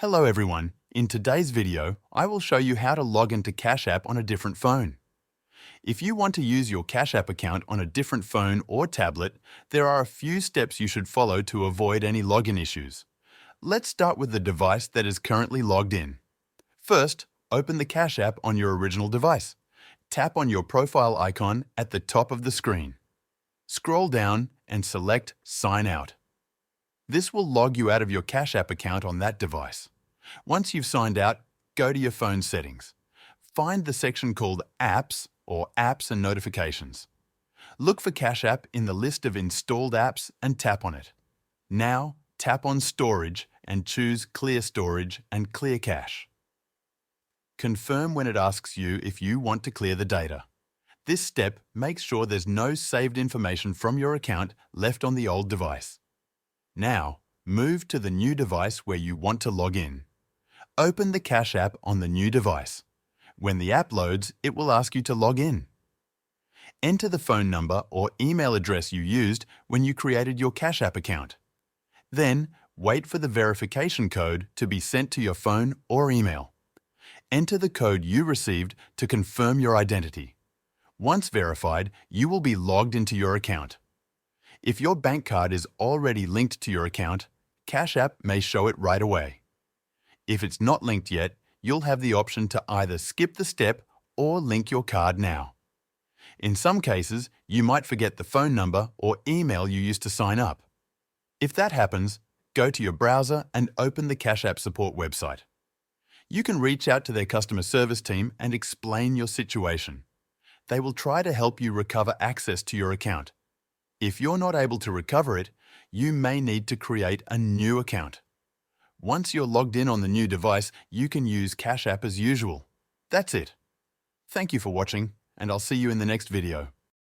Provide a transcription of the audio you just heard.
Hello everyone. In today's video, I will show you how to log into Cash App on a different phone. If you want to use your Cash App account on a different phone or tablet, there are a few steps you should follow to avoid any login issues. Let's start with the device that is currently logged in. First, open the Cash App on your original device. Tap on your profile icon at the top of the screen. Scroll down and select Sign Out. This will log you out of your Cash App account on that device. Once you've signed out, go to your phone settings. Find the section called Apps or Apps and Notifications. Look for Cash App in the list of installed apps and tap on it. Now, tap on Storage and choose Clear Storage and Clear Cache. Confirm when it asks you if you want to clear the data. This step makes sure there's no saved information from your account left on the old device. Now, move to the new device where you want to log in. Open the Cash App on the new device. When the app loads, it will ask you to log in. Enter the phone number or email address you used when you created your Cash App account. Then, wait for the verification code to be sent to your phone or email. Enter the code you received to confirm your identity. Once verified, you will be logged into your account. If your bank card is already linked to your account, Cash App may show it right away. If it's not linked yet, you'll have the option to either skip the step or link your card now. In some cases, you might forget the phone number or email you used to sign up. If that happens, go to your browser and open the Cash App support website. You can reach out to their customer service team and explain your situation. They will try to help you recover access to your account. If you're not able to recover it, you may need to create a new account. Once you're logged in on the new device, you can use Cash App as usual. That's it. Thank you for watching, and I'll see you in the next video.